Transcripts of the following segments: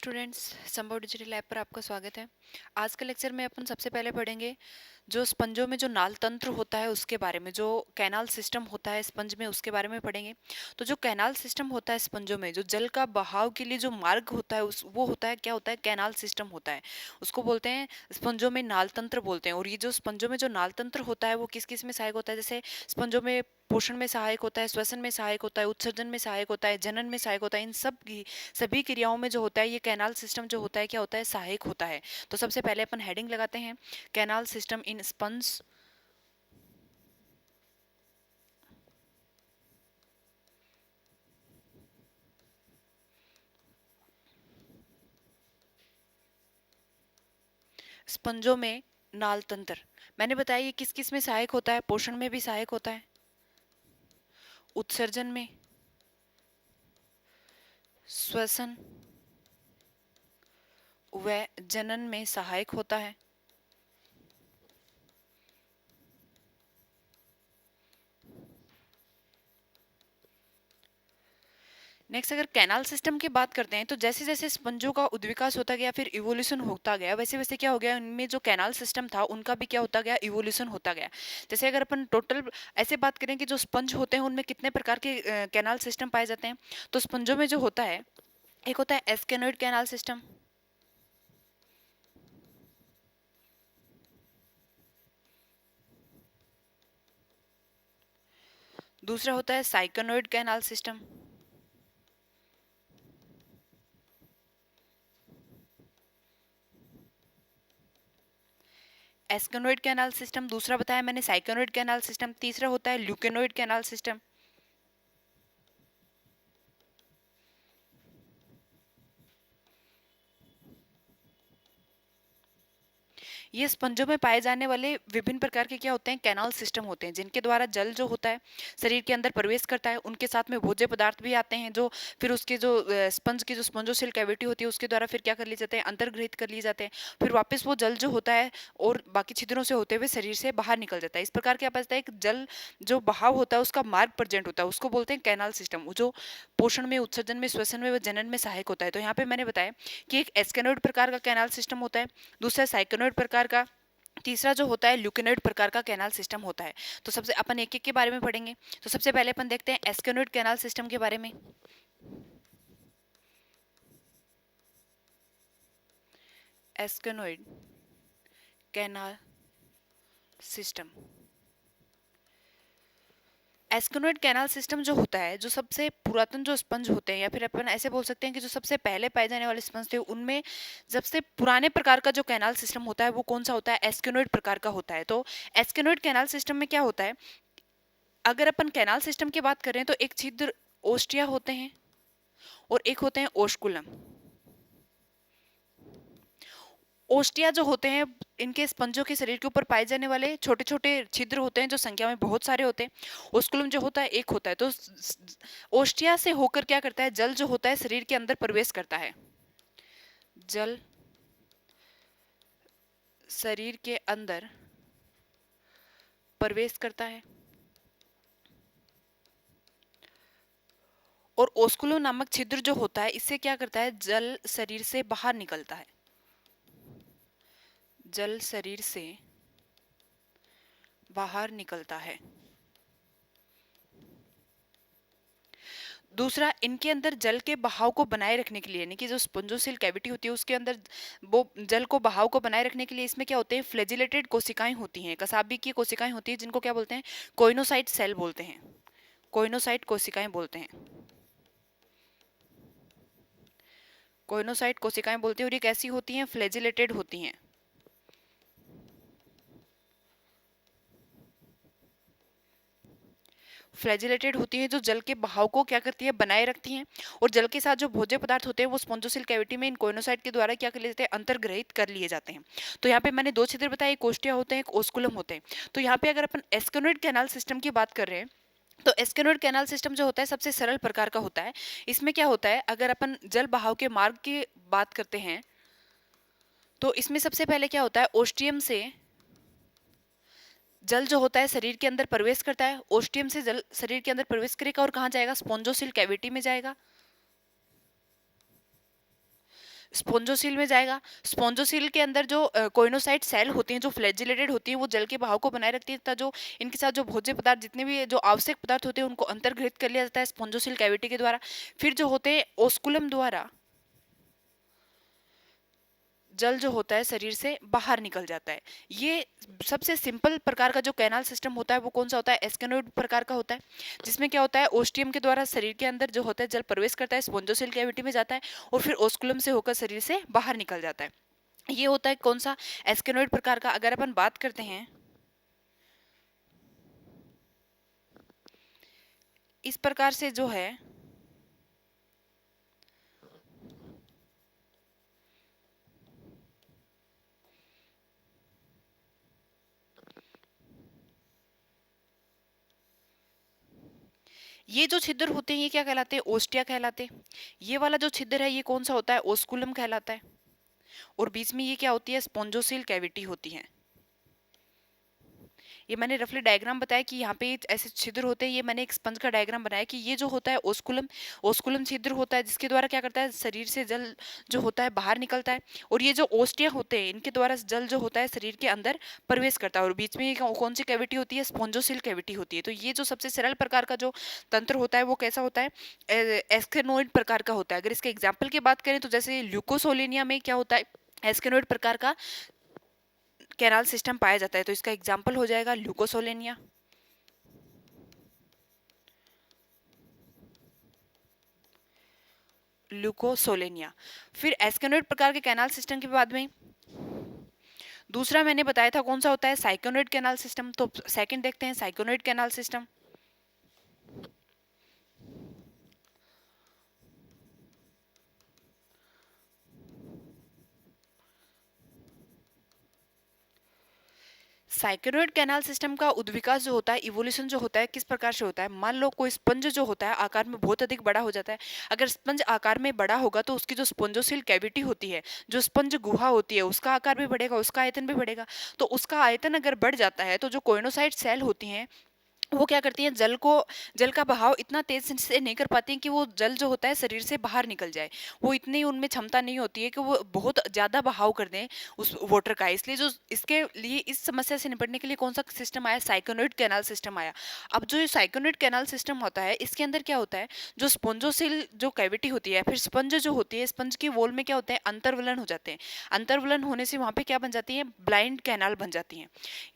Students, संभव digital lab पर आपका स्वागत है। आज के लेक्चर में अपन सबसे पहले पढ़ेंगे जो स्पंजों में जो नाल तंत्र होता है उसके बारे में, जो कैनाल सिस्टम होता है स्पंज में उसके बारे में पढ़ेंगे। तो जो कैनाल सिस्टम होता है स्पंजों में, जो जल का बहाव के लिए जो मार्ग होता है उस वो होता है, क्या होता है, कैनाल सिस्टम होता है। उसको बोलते हैं स्पंजों में नाल तंत्र बोलते हैं। और ये जो स्पंजों में जो नाल तंत्र होता है वो किस किस में सहायक होता है। जैसे स्पंजों में पोषण में सहायक होता है, श्वसन में सहायक होता है, उत्सर्जन में सहायक होता है, जनन में सहायक होता है। इन सब की सभी क्रियाओं में जो होता है ये कैनाल सिस्टम जो होता है क्या होता है, सहायक होता है। तो सबसे पहले अपन हेडिंग लगाते हैं, कैनाल सिस्टम इन स्पंज। स्पंजों में नाल तंत्र मैंने बताया ये किस किस में सहायक होता है। पोषण में भी सहायक होता है, उत्सर्जन में, श्वसन व जनन में सहायक होता है। नेक्स्ट अगर कैनाल सिस्टम की बात करते हैं तो जैसे जैसे स्पंजों का उद्विकास होता गया, फिर इवोल्यूशन होता गया, वैसे वैसे क्या हो गया, उनमें जो कैनाल सिस्टम था उनका भी क्या होता गया, इवोल्यूशन होता गया। जैसे अगर अपन टोटल ऐसे बात करें कि जो स्पंज होते हैं उनमें कितने प्रकार के कैनाल सिस्टम पाए जाते हैं, तो स्पंजों में जो होता है एक होता है एस्केनोइड कैनाल सिस्टम, दूसरा होता है syconoid canal system, एस्केनोइड canal system दूसरा बताया मैंने, साइकोनोइड कैनाल सिस्टम, तीसरा होता है ल्यूकेनोइड कैनाल सिस्टम। ये स्पंजों में पाए जाने वाले विभिन्न प्रकार के क्या होते हैं, कैनाल सिस्टम होते हैं, जिनके द्वारा जल जो होता है शरीर के अंदर प्रवेश करता है। उनके साथ में भोज्य पदार्थ भी आते हैं जो फिर उसके जो स्पंज की जो स्पंजोसेल कैविटी होती है उसके द्वारा फिर क्या कर लिए जाते हैं, अंतर्ग्रहित कर लिए जाते हैं। फिर वापस वो जल जो होता है और बाकी छिद्रों से होते हुए शरीर से बाहर निकल जाता है। इस प्रकार क्या बचता है, एक जल जो बहाव होता है उसका मार्ग प्रेजेंट होता है, उसको बोलते हैं कैनाल सिस्टम, जो पोषण में, उत्सर्जन में, श्वसन में व जनन में सहायक होता है। तो यहाँ पे मैंने बताया कि एक एस्केनोइड प्रकार का कैनाल सिस्टम होता है, दूसरा साइकोनोइड प्रकार का, तीसरा जो होता है ल्यूकेनोइड प्रकार का कैनाल सिस्टम होता है। तो सबसे अपन एक एक के बारे में पढ़ेंगे। तो सबसे पहले अपन देखते हैं एस्केनोइड कैनाल सिस्टम के बारे में। एस्केनोइड कैनाल सिस्टम, एस्केनोइड कैनाल सिस्टम जो होता है, जो सबसे पुरातन जो स्पंज होते हैं, या फिर अपन ऐसे बोल सकते हैं कि जो सबसे पहले पाए जाने वाले स्पंज थे उनमें सबसे पुराने प्रकार का जो कैनाल सिस्टम होता है वो कौन सा होता है, एस्केनोइड प्रकार का होता है। तो एस्केनोइड कैनाल सिस्टम में क्या होता है, अगर अपन कैनाल सिस्टम की बात करें तो एक छिद्र ओस्टिया होते हैं और एक होते हैं ओस्कुलम। ओस्टिया जो होते हैं इनके स्पंजों के शरीर के ऊपर पाए जाने वाले छोटे छोटे छिद्र होते हैं जो संख्या में बहुत सारे होते हैं। ओस्कुलम जो होता है एक होता है। तो ओस्टिया से होकर क्या करता है, जल जो होता है शरीर के अंदर प्रवेश करता है, जल शरीर के अंदर प्रवेश करता है। और ओस्कुलम नामक छिद्र जो होता है इससे क्या करता है, जल शरीर से बाहर निकलता है, जल शरीर से बाहर निकलता है। दूसरा, इनके अंदर जल के बहाव को बनाए रखने के लिए, यानी कि जो स्पंजोसेल कैविटी होती है उसके अंदर वो जल को बहाव को बनाए रखने के लिए इसमें क्या होते हैं, फ्लैजिलेटेड कोशिकाएं होती हैं, कसाबी की कोशिकाएं होती हैं, जिनको क्या बोलते हैं, कोइनोसाइट सेल बोलते हैं, कोइनोसाइट कोशिकाएं बोलते हैं, कोइनोसाइट कोशिकाएं बोलते हैं। और ये कैसी होती हैं, फ्लैजिलेटेड होती हैं। फ्लैजिलेटेड होती हैं, जो जल के बहाव को क्या करती है, बनाए रखती हैं। और जल के साथ जो भोज्य पदार्थ होते हैं वो स्पॉन्जोसिल कैविटी में इन कोइनोसाइट के द्वारा क्या कर लिए जाते हैं, अंतर्ग्रहित कर लिए जाते हैं। तो यहाँ पे मैंने दो छिद्र बताए, एक कोष्ठिया होते हैं, एक ओस्कुलम होते हैं। तो यहाँ पे अगर अपन एस्केनोइड कैनाल सिस्टम की बात कर रहे हैं तो एस्केनोइड कैनाल सिस्टम जो होता है सबसे सरल प्रकार का होता है। इसमें क्या होता है, अगर अपन जल बहाव के मार्ग की बात करते हैं तो इसमें सबसे पहले क्या होता है, ओस्टियम से जल जो होता है शरीर के अंदर प्रवेश करता है, ओस्टियम से जल शरीर के अंदर प्रवेश करेगा और कहाँ जाएगा, स्पॉन्जोसिल कैविटी में जाएगा। स्पोंजोसील में जाएगा। स्पोंजोसील के अंदर जो कोइनोसाइट सेल होती हैं, जो फ्लैजिलेटेड होती हैं, वो जल के बहाव को बनाए रखती है, तथा जो इनके साथ जो भोज्य पदार्थ जितने भी जो आवश्यक पदार्थ होते हैं उनको अंतर्ग्रहित कर लिया जाता है स्पोंजोसील कैविटी के द्वारा। फिर जो होते हैं ओस्कुलम द्वारा जल जो होता है शरीर से बाहर निकल जाता है। ये सबसे सिंपल प्रकार का जो कैनाल सिस्टम होता है वो कौन सा होता है? एस्केनोइड प्रकार का होता है, जिसमें क्या होता है ओस्टियम के द्वारा शरीर के अंदर जो होता है जल प्रवेश करता है, स्पोंजोसिल कैविटी में जाता है और फिर ओस्कुलम से होकर शरीर से बाहर निकल जाता है। ये होता है कौन सा? एस्केनोइड प्रकार का। अगर अपन बात करते हैं इस प्रकार से जो है ये जो छिद्र होते हैं ये क्या कहलाते हैं? ओस्टिया कहलाते हैं। ये वाला जो छिद्र है ये कौन सा होता है? ओस्कुलम कहलाता है। और बीच में ये क्या होती है? स्पोंजोसिल कैविटी होती है। ये मैंने रफली डायग्राम बताया कि यहाँ पे ऐसे छिद्र होते हैं। ये मैंने एक स्पंज का डायग्राम बनाया कि ये जो होता है ओस्कुलम, ओस्कुलम छिद्र होता है जिसके द्वारा क्या करता है शरीर से जल जो होता है बाहर निकलता है। और ये जो ओस्टिया होते हैं इनके द्वारा जल जो होता है शरीर के अंदर प्रवेश करता है। और बीच में ये कौन सी कैविटी होती है? स्पोंजोसिल कैविटी होती है। तो ये जो सबसे सरल प्रकार का जो तंत्र होता है वो कैसा होता है? एस्केनोइड प्रकार का होता है। अगर इसके एग्जाम्पल की बात करें तो जैसे ल्यूकोसोलेनिया में क्या होता है? एस्केनोइड प्रकार का कैनाल सिस्टम पाया जाता है। तो इसका एग्जाम्पल हो जाएगा ल्यूकोसोलेनिया। ल्यूकोसोलेनिया। फिर एस्केनोइड प्रकार के कैनाल सिस्टम के बाद में दूसरा मैंने बताया था कौन सा होता है? Syconoid canal system. तो सेकंड देखते हैं syconoid canal system. Syconoid canal system का उद्विकास जो होता है, इवोल्यूशन जो होता है किस प्रकार से होता है? मान लो कोई स्पंज जो होता है आकार में बहुत अधिक बड़ा हो जाता है। अगर स्पंज आकार में बड़ा होगा तो उसकी जो स्पोंजोसिल कैविटी होती है, जो स्पंज गुहा होती है, उसका आकार भी बढ़ेगा, उसका आयतन भी बढ़ेगा। तो उसका आयतन अगर बढ़ जाता है तो जो कोइनोसाइट सेल होती हैं वो क्या करती हैं जल का बहाव इतना तेज से नहीं कर पाती हैं कि वो जल जो होता है शरीर से बाहर निकल जाए। वो इतनी उनमें क्षमता नहीं होती है कि वो बहुत ज़्यादा बहाव कर दें उस वाटर का। इसलिए जो इसके लिए इस समस्या से निपटने के लिए कौन सा सिस्टम आया? साइकोनोइड कैनाल सिस्टम आया। अब जो ये साइकोनोइड कैनाल सिस्टम होता है इसके अंदर क्या होता है? जो स्पोंजोसिल जो कैविटी होती है, फिर स्पंज जो होती है, स्पंज की वॉल में क्या होते हैं? अंतर्वलन हो जाते हैं। अंतर्वलन होने से वहाँ पे क्या बन जाती है? ब्लाइंड कैनाल बन जाती हैं।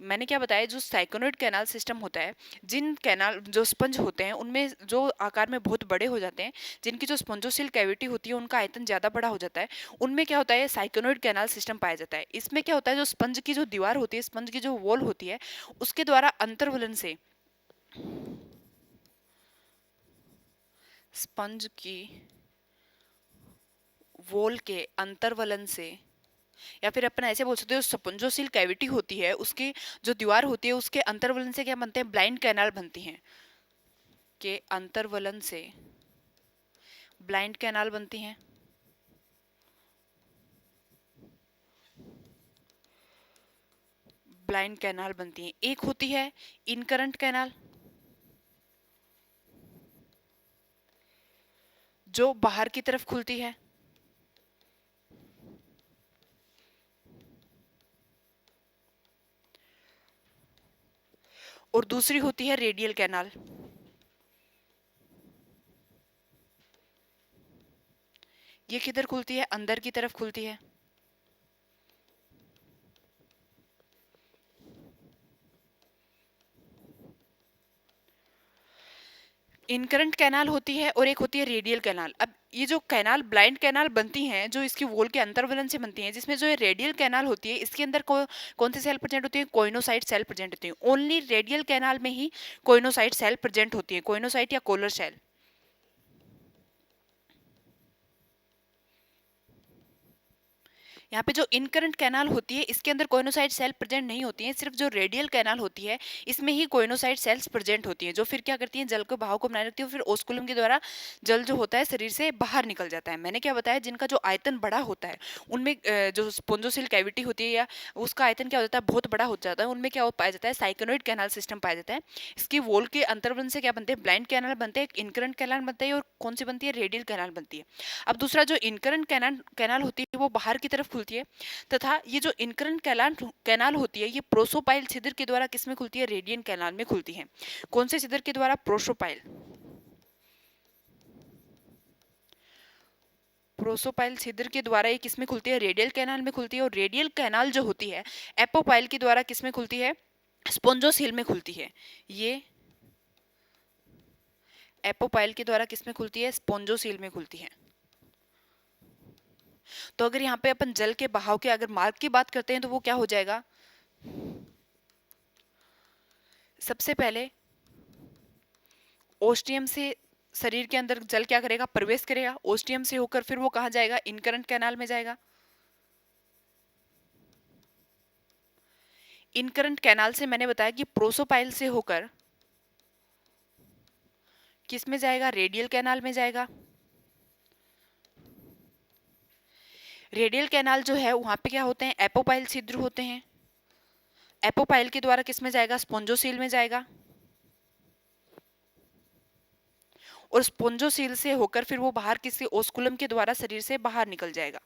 मैंने क्या बताया, जो साइकोनोइड कैनाल सिस्टम होता है, जिन कैनाल जो स्पंज होते हैं उनमें जो आकार में बहुत बड़े हो जाते हैं, जिनकी जो स्पंजोसिल कैविटी होती है उनका आयतन ज़्यादा बड़ा हो जाता है, उनमें क्या होता है? साइकोनोइड कैनाल सिस्टम पाया जाता है। इसमें क्या होता है? जो स्पंज की जो दीवार होती है, स्पंज की जो वॉल होती है, उसके द्वारा अंतर्वलन से स्पंज की वॉल के अंतर्वलन से, या फिर अपन ऐसे बोल सकते हो स्पंजोसिल कैविटी होती है उसकी जो दीवार होती है उसके अंतर्वलन से क्या बनते हैं? ब्लाइंड कैनाल बनती हैं। के अंतर्वलन से ब्लाइंड कैनाल बनती हैं। ब्लाइंड कैनाल बनती हैं। एक होती है इनकरंट कैनाल, जो बाहर की तरफ खुलती है। और दूसरी होती है रेडियल कैनाल। ये किधर खुलती है? अंदर की तरफ खुलती है। इनकरंट कैनाल होती है और एक होती है रेडियल कैनाल। अब ये जो कैनाल ब्लाइंड कैनाल बनती हैं जो इसकी वॉल के अंतर्वलन से बनती हैं, जिसमें जो ये रेडियल कैनाल होती है इसके अंदर कौन से सेल प्रेजेंट होती है? कोइनोसाइट सेल प्रेजेंट होती है। ओनली रेडियल कैनाल में ही कोइनोसाइट सेल प्रेजेंट होती है, कोइनोसाइट या कोलर सेल। यहाँ पे जो इनकरंट कैनाल होती है इसके अंदर कोइनोसाइट सेल प्रेजेंट नहीं होती है, सिर्फ जो रेडियल कैनाल होती है इसमें ही कोइनोसाइट सेल्स प्रेजेंट होती हैं, जो फिर क्या करती हैं, जल के बहाव को बनाए रखती है, फिर ओस्कुलम के द्वारा जल जो होता है शरीर से बाहर निकल जाता है। मैंने क्या बताया, जिनका जो आयतन बड़ा होता है उनमें जो स्पोंजोसिल कैविटी होती है या उसका आयतन क्या हो जाता है, बहुत बड़ा हो जाता है, उनमें क्या पाया जाता है, साइकोनोइड कैनाल सिस्टम पाया जाता है। इसकी वॉल के अंतर्बंध से क्या बनते हैं, ब्लाइंड कैनाल बनते हैं, इनकरंट कैनाल बनता है, और कौन सी बनती है, रेडियल कैनाल बनती है। अब दूसरा जो इनकरंट कैनाल होती है वो बाहर की तरफ खुलती है, तथा ये जो इनकरंट कैनाल होती है ये प्रोसोपाइल छिद्र के द्वारा किसमें खुलती है, रेडियन कैनाल में खुलती है। कौन से छिद्र के द्वारा, प्रोसोपाइल छिद्र के द्वारा ये किसमें खुलती है, रेडियल कैनाल में खुलती है। और रेडियल कैनाल जो होती है एपोपाइल के द्वारा किसमें खुलती है, स्पोंजोसील में खुलती है। ये एपोपाइल के द्वारा किसमें खुलती है, स्पोंजोसील में खुलती है। तो अगर यहाँ पे अपन जल के बहाव के अगर मार्ग की बात करते हैं तो वो क्या हो जाएगा, सबसे पहले ओस्टियम से शरीर के अंदर जल क्या करेगा, प्रवेश करेगा, ओस्टियम से होकर फिर वो कहाँ जाएगा, इनकरंट कैनाल में जाएगा। इनकरंट कैनाल से मैंने बताया कि प्रोसोपाइल से होकर किस में जाएगा, रेडियल कैनाल में जाएगा। रेडियल कैनाल जो है वहां पे क्या होते हैं, एपोपाइल छिद्र होते हैं। एपोपाइल के द्वारा किस में जाएगा, स्पोंजोसील में जाएगा, और स्पोंजोसील से होकर फिर वो बाहर किसी ओस्कुलम के द्वारा शरीर से बाहर निकल जाएगा।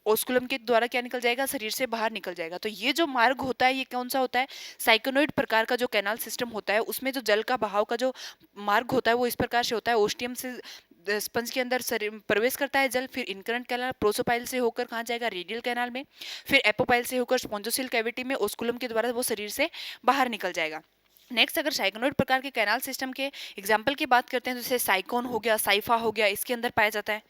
ओस्कुलम के द्वारा क्या निकल जाएगा, शरीर से बाहर निकल जाएगा। तो ये जो मार्ग होता है ये कौन सा होता है, साइकोनोइड प्रकार का जो कैनाल सिस्टम होता है उसमें जो जल का बहाव का जो मार्ग होता है वो इस प्रकार से होता है, ओस्टियम से स्पंज के अंदर प्रवेश करता है जल, फिर इनकरंट कैनाल प्रोसोपाइल से होकर कहाँ जाएगा, रेडियल कैनाल में, फिर एपोपाइल से होकर स्पोंजोसिल कैविटी में ओस्कुलम के द्वारा वो शरीर से बाहर निकल जाएगा। नेक्स्ट अगर साइकोनोइड प्रकार के कैनाल सिस्टम के एग्जाम्पल की बात करते हैं तो जैसे साइकोन हो गया, साइफा हो गया, इसके अंदर पाया जाता है।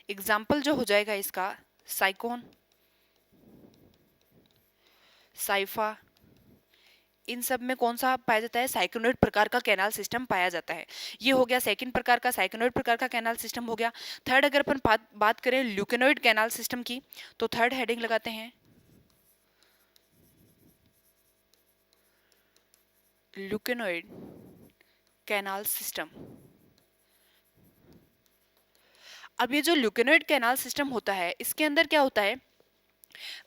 एग्जाम्पल जो हो जाएगा इसका साइकोन, साइफा, इन सब में कौन सा पाया जाता है, साइकोनोइड प्रकार का कैनाल सिस्टम पाया जाता है। ये हो गया सेकंड प्रकार का, साइकोनोइड प्रकार का कैनाल सिस्टम हो गया। थर्ड अगर अपन बात करें ल्यूकेनोइड कैनाल सिस्टम की तो थर्ड हेडिंग लगाते हैं ल्यूकेनोइड कैनाल सिस्टम। अब ये जो ल्यूकेनोइड कैनाल सिस्टम होता है इसके अंदर क्या होता है,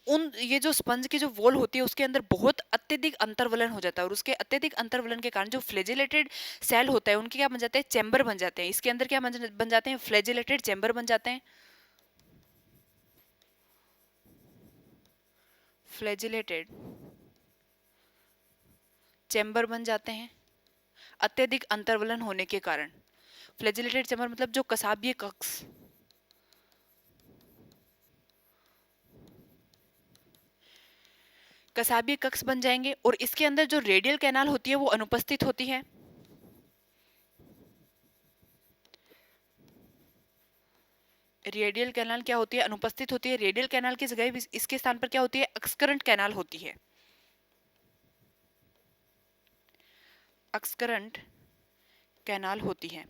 ये जो स्पंज की जो वॉल होती है उसके अंदर बहुत अत्यधिक अंतर्वलन हो जाता है, और उसके अत्यधिक अंतर्वलन के कारण जो फ्लैजिलेटेड सेल होता है उनके क्या बन जाते हैं, चैम्बर बन जाते हैं। इसके अंदर क्या बन जाते हैं, फ्लैजिलेटेड चैम्बर बन जाते हैं, फ्लैजिलेटेड चैम्बर बन जाते हैं अत्यधिक अंतर्वलन होने के कारण। फ्लैजिलेटेड चैम्बर मतलब जो कसाबीय कक्ष, कसाबीय कक्ष बन जाएंगे, और इसके अंदर जो रेडियल कैनाल होती है वो अनुपस्थित होती है। रेडियल कैनाल क्या होती है, अनुपस्थित होती है। रेडियल कैनाल की जगह इसके स्थान पर क्या होती है, एक्सकरंट कैनाल होती है। एक्सकरंट कैनाल होती है।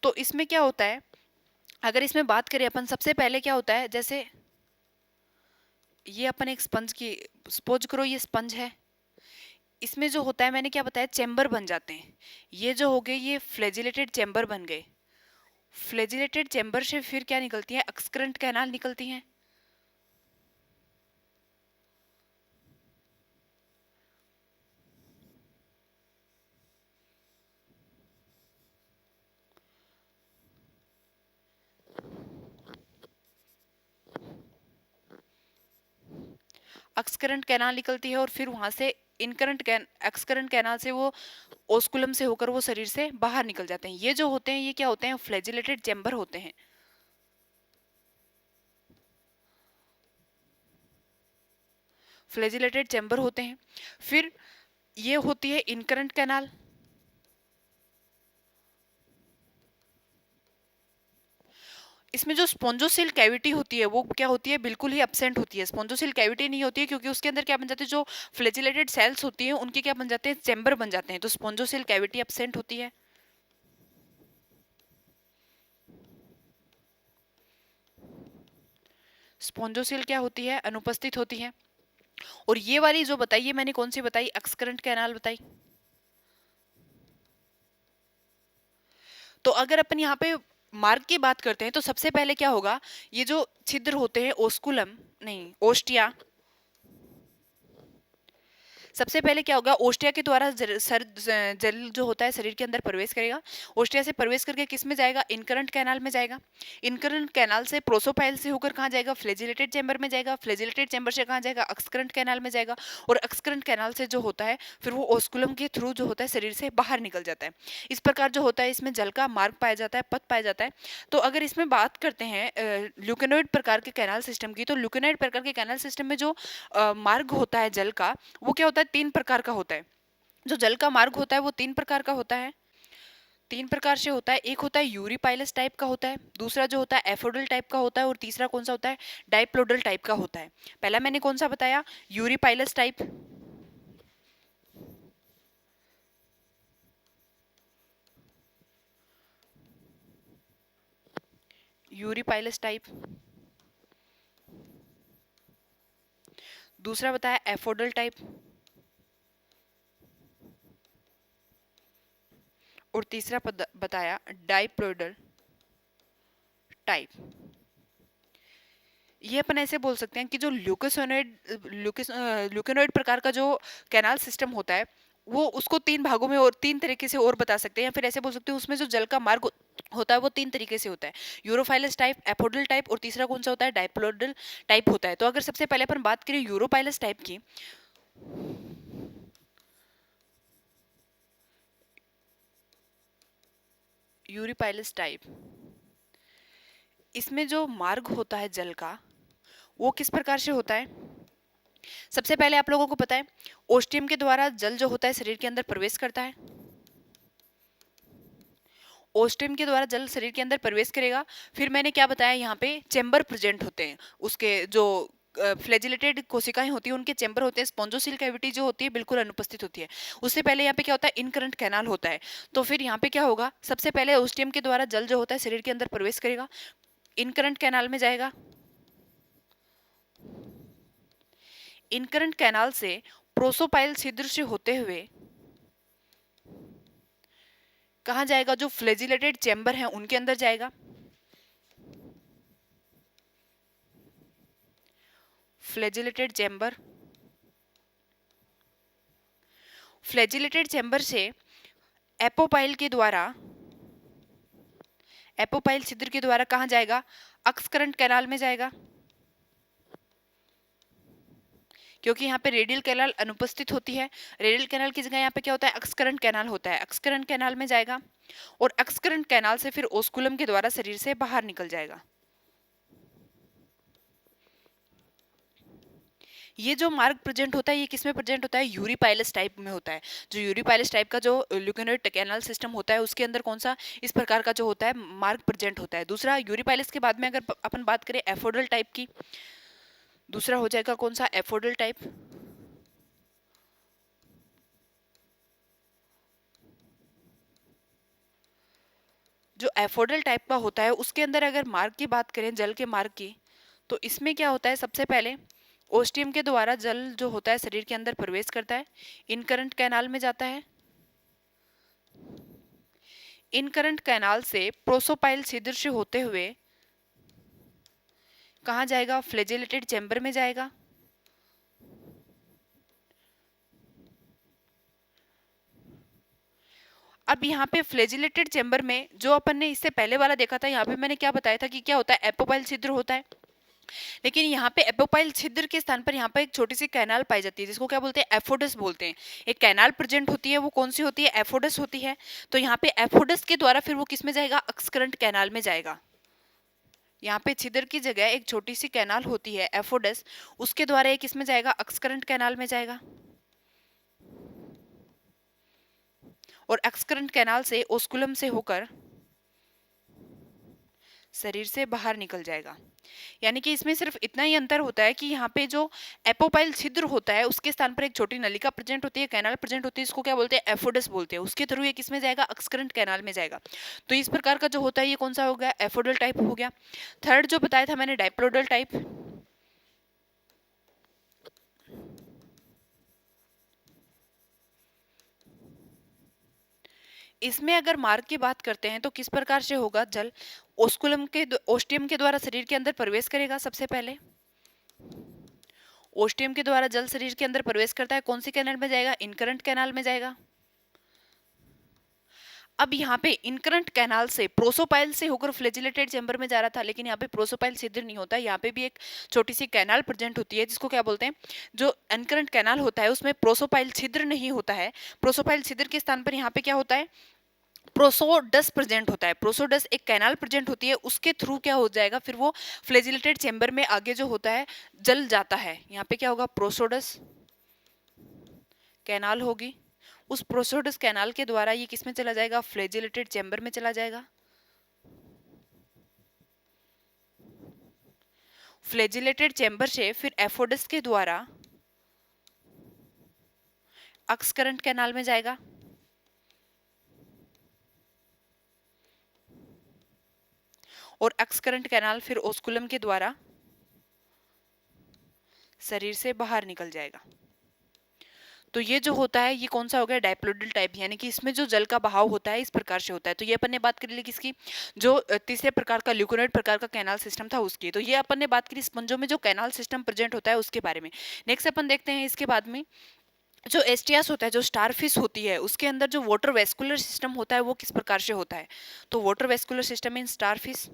तो इसमें क्या होता है, अगर इसमें बात करें अपन, सबसे पहले क्या होता है, जैसे ये अपन एक स्पंज की सपोज करो ये स्पंज है, इसमें जो होता है मैंने क्या बताया, चैम्बर बन जाते हैं। ये जो हो गए ये फ्लैजिलेटेड चैम्बर बन गए। फ्लैजिलेटेड चैम्बर से फिर क्या निकलती है, एक्सकरंट कैनाल निकलती हैं। एक्सकरंट कैनाल निकलती है और फिर वहां से एक्सकरंट कैनाल से वो ओस्कुलम से होकर वो शरीर से बाहर निकल जाते हैं। ये जो होते हैं ये क्या होते हैं, फ्लैजिलेटेड चैम्बर होते हैं। फ्लैजिलेटेड चैम्बर होते हैं। फिर ये होती है इनकरंट कैनाल। इसमें जो स्पोंजोसिल कैविटी होती है वो क्या होती है, बिल्कुल ही एब्सेंट होती है। स्पोंजोसिल कैविटी नहीं होती है क्योंकि उसके अंदर क्या बन जाते हैं, जो फ्लैजिलेटेड सेल्स होती हैं उनके क्या बन जाते हैं, चैम्बर बन जाते हैं। तो स्पोंजोसिल कैविटी एब्सेंट होती है। स्पॉन्जोसेल क्या होती है, अनुपस्थित होती है। और ये वाली जो बताई, ये मैंने कौन सी बताई, एक्सकरेंट कैनाल बताई। तो अगर अपन यहाँ पे मार्ग की बात करते हैं तो सबसे पहले क्या होगा, ये जो छिद्र होते हैं ओस्कुलम, नहीं ओस्टिया, सबसे पहले क्या होगा, ओस्टिया के द्वारा जल जो होता है शरीर के अंदर प्रवेश करेगा। ओस्टिया से प्रवेश करके किस में जाएगा, इनकरंट कैनाल में जाएगा। इनकरंट कैनाल से प्रोसोपाइल से होकर कहाँ जाएगा, फ्लैजिलेटेड चैम्बर में जाएगा। फ्लैजिलेटेड चैम्बर से कहाँ जाएगा, एक्सकरंट कैनाल में जाएगा। और एक्सकरंट कैनाल से जो होता है फिर वो ओस्कुलम के थ्रू जो होता है शरीर से बाहर निकल जाता है। इस प्रकार जो होता है इसमें जल का मार्ग पाया जाता है, पथ पाया जाता है। तो अगर इसमें बात करते हैं ल्यूकेनोइड प्रकार के कैनाल सिस्टम की, तो ल्यूकेनोइड प्रकार के कैनाल सिस्टम में जो मार्ग होता है जल का, वो क्या होता है, तीन प्रकार का होता है। जो जल का मार्ग होता है वो तीन प्रकार का होता है, तीन प्रकार से होता है। एक होता है यूरिपाइलस टाइप का होता है, दूसरा जो होता है एफोडल टाइप का होता है, और तीसरा कौन सा होता है, डाइप्लोडल टाइप का होता है। पहला मैंने कौन सा बताया, यूरिपाइलस टाइप, यूरिपाइलस टाइप, दूसरा बताया एफोडल टाइप, और तीसरा बताया डाइप्लोडल टाइप। ये अपन ऐसे बोल सकते हैं कि जो ल्यूकेनोइड प्रकार का जो कैनाल सिस्टम होता है वो उसको तीन भागों में और तीन तरीके से और बता सकते हैं, या फिर ऐसे बोल सकते हैं उसमें जो जल का मार्ग होता है वो तीन तरीके से होता है, यूरोफाइलस टाइप, एपोडल टाइप, और तीसरा कौन सा होता है, डाइप्लोडल टाइप होता है। तो अगर सबसे पहले अपन बात करें यूरोपाइलस टाइप की, यूरोपाइलस टाइप, इसमें जो मार्ग होता है जल का वो किस प्रकार से होता है। सबसे पहले आप लोगों को पता है ओस्टियम के द्वारा जल जो होता है शरीर के अंदर प्रवेश करता है, ओस्टियम के द्वारा जल शरीर के अंदर प्रवेश करेगा। फिर मैंने क्या बताया, यहाँ पे चेंबर प्रेजेंट होते हैं, उसके जो फ्लैजिलेटेड कोशिकाएं होती हैं उनके चेंबर होते हैं। स्पॉन्जोसील कैविटी जो होती है बिल्कुल अनुपस्थित होती है। उससे पहले यहाँ पे क्या होता है, इनकरंट कैनाल होता है। तो फिर यहाँ पे क्या होगा, सबसे पहले ओस्टियम के द्वारा जल जो होता है शरीर के अंदर प्रवेश करेगा, इनकरंट कैनाल में जाएगा, इनकरंट कैनाल से प्रोसोपाइल छिद्र से होते हुए कहाँ जाएगा, जो फ्लैजिलेटेड चेंबर हैं उनके अंदर जाएगा, फ्लैजिलेटेड चेंबर, फ्लैजिलेटेड चेंबर से एपोपाइल के द्वारा, एपोपाइल छिद्र के द्वारा कहाँ जाएगा, एक्सकरंट कैनाल में जाएगा, क्योंकि यहाँ पे रेडियल कैनाल अनुपस्थित होती है। रेडियल कैनाल की जगह यहाँ पे क्या होता है, एक्सकरंट कैनाल होता है। एक्सकरंट कैनाल में जाएगा और एक्सकरंट कैनाल से फिर ओस्कुलम के द्वारा शरीर से बाहर निकल जाएगा। ये जो मार्ग प्रेजेंट होता है ये किस में प्रेजेंट होता है, यूरिपाइलस टाइप में होता है। जो यूरिपाइलस टाइप का जो ल्यूकेनोइड कैनाल सिस्टम होता है उसके अंदर कौन सा इस प्रकार का जो होता है मार्ग प्रेजेंट होता है। दूसरा यूरिपाइलस के बाद में अगर अपन बात करें एफोडल टाइप की, दूसरा हो जाएगा कौन सा, एफोडल टाइप। जो एफोडल टाइप का होता है उसके अंदर अगर मार्ग की बात करें, जल के मार्ग की, तो इसमें क्या होता है, सबसे पहले ओस्टियम के द्वारा जल जो होता है शरीर के अंदर प्रवेश करता है, इनकरंट कैनाल में जाता है, इनकरंट कैनाल से प्रोसोपाइल छिद्र से होते हुए कहाँ जाएगा, फ्लैजिलेटेड चैम्बर में जाएगा, अब यहाँ पे फ्लैजिलेटेड चैम्बर में जो अपन ने इससे पहले वाला देखा था, यहाँ पे मैंने क्या बताया था कि क्या होता है, एपोपाइल छिद्र होता है। लेकिन यहाँ पे एपोपाइल छिद्र के स्थान पर यहाँ पे एक छोटी सी कैनाल पाई जाती है जिसको क्या बोलते हैं, एफोडस बोलते हैं। एक कैनाल प्रेजेंट होती है, वो कौन सी होती है, एफोडस होती है। तो यहाँ पे एफोडस के द्वारा फिर वो किस में जाएगा, एक्सकरंट कैनाल में जाएगा। यहाँ पे छिद्र की जगह एक छोटी सी कैनाल होती है एफोडस, उसके द्वारा एक किस में जाएगा, एक्सकरंट कैनाल में जाएगा, और एक्सकरंट कैनाल से ओस्कुलम से होकर शरीर से बाहर निकल जाएगा। यानी कि इसमें सिर्फ इतना ही अंतर होता है कि यहाँ पे जो एपोपाइल छिद्र होता है उसके स्थान पर एक छोटी नलिका प्रेजेंट होती है, कैनाल प्रेजेंट होती है, इसको क्या बोलते हैं, एफोडस बोलते हैं। उसके थ्रू ये किसमें जाएगा, एक्सकरंट कैनाल में जाएगा। तो इस प्रकार का जो होता है ये कौन सा हो गया, एफोडल टाइप हो गया। थर्ड जो बताया था मैंने, डाइप्लोडल टाइप। इसमें अगर मार्ग की बात करते हैं तो किस प्रकार से होगा जल ओस्टियम के द्वारा शरीर के अंदर प्रवेश करेगा। सबसे पहले ओस्टियम के द्वारा जल शरीर के अंदर प्रवेश करता है, कौन सी कैनाल में जाएगा, इनकरंट कैनाल में जाएगा। अब यहाँ पे इनकरंट कैनाल से प्रोसोपाइल से होकर फ्लैजिलेटेड चैम्बर में जा रहा था, लेकिन यहाँ पे प्रोसोपाइल छिद्र नहीं होता, यहाँ पे भी एक छोटी सी कैनाल प्रेजेंट होती है जिसको क्या बोलते हैं, जो इनकरंट कैनाल होता है उसमें प्रोसोपाइल छिद्र नहीं होता है। प्रोसोपाइल छिद्र के स्थान पर यहाँ पे क्या होता है, प्रोसोडस प्रेजेंट होता है। प्रोसोडस एक कैनाल प्रेजेंट होती है, उसके थ्रू क्या हो जाएगा, फिर वो फ्लैजिलेटेड चैम्बर में आगे जो होता है जल जाता है। यहाँ पे क्या होगा, प्रोसोडस कैनाल होगी, उस प्रोसोडस कैनाल के द्वारा ये किस में चला जाएगा, फ्लैजिलेटेड चैम्बर में चला जाएगा। फ्लैजिलेटेड चैम्बर से फिर एफोडस के द्वारा अक्स करंट कैनाल में जाएगा। और अक्स करंट कैनाल फिर ओस्कुलम के द्वारा शरीर से बाहर निकल जाएगा। तो ये जो होता है ये कौन सा हो गया, डायप्लोइडल टाइप, यानी कि इसमें जो जल का बहाव होता है इस प्रकार से होता है। तो ये अपन ने बात कर ली किसकी, जो तीसरे प्रकार का ल्यूकोनॉइड प्रकार का कैनाल सिस्टम था उसकी। तो ये अपन ने बात करी स्पंजों में जो कैनाल सिस्टम प्रेजेंट होता है उसके बारे में। नेक्स्ट अपन देखते हैं इसके बाद में जो एस्टियास होता है, जो स्टारफिश होती है, उसके अंदर जो वाटर वेस्कुलर सिस्टम होता है वो किस प्रकार से होता है। तो water vascular system in starfish,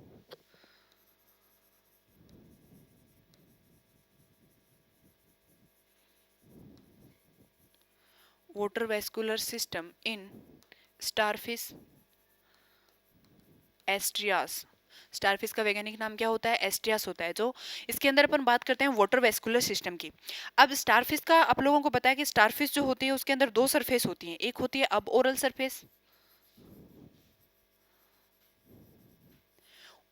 water vascular system in starfish Asterias. Starfish का वैज्ञानिक नाम क्या होता है, एस्ट्रियास होता है। जो इसके अंदर अपन बात करते हैं वाटर वेस्कुलर सिस्टम की। अब स्टारफिश का आप लोगों को पता है कि स्टारफिश जो होती है उसके अंदर दो सरफेस होती हैं, एक होती है अब ओरल सरफेस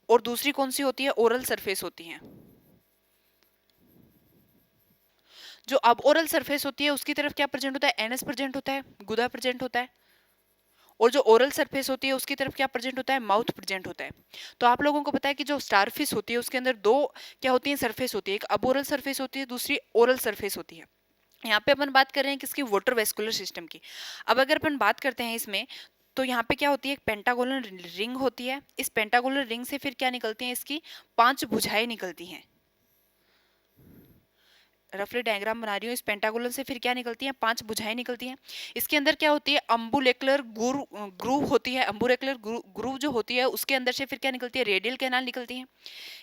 और दूसरी कौन सी होती है, ओरल सरफेस होती है। जो अब ओरल सरफेस होती है उसकी तरफ क्या प्रेजेंट होता है, एनएस प्रेजेंट होता है, गुदा प्रेजेंट होता है। और जो ओरल सरफेस होती है उसकी तरफ क्या प्रेजेंट होता है, माउथ प्रेजेंट होता है। तो आप लोगों को पता है कि जो स्टारफिश होती है उसके अंदर दो क्या होती है, सरफेस होती है, एक अब ओरल सरफेस होती है, दूसरी ओरल सरफेस होती है। यहाँ पे अपन बात कर रहे हैं किसकी, वाटर वेस्कुलर सिस्टम की। अब अगर अपन बात करते हैं इसमें, तो यहाँ पे क्या होती है, एक पेंटागोनल रिंग होती है। इस पेंटागोनल रिंग से फिर क्या निकलती हैं, इसकी 5 भुजाएं निकलती हैं। रफली डायग्राम बना रही हूँ, इस पेंटागोनल से फिर क्या निकलती हैं, 5 भुजाएं निकलती हैं। इसके अंदर क्या होती है, अम्बुलेकुलर ग्रूव होती है। अम्बुलेकुलर ग्रूव जो होती है उसके अंदर से फिर क्या निकलती है, रेडियल कैनाल निकलती है।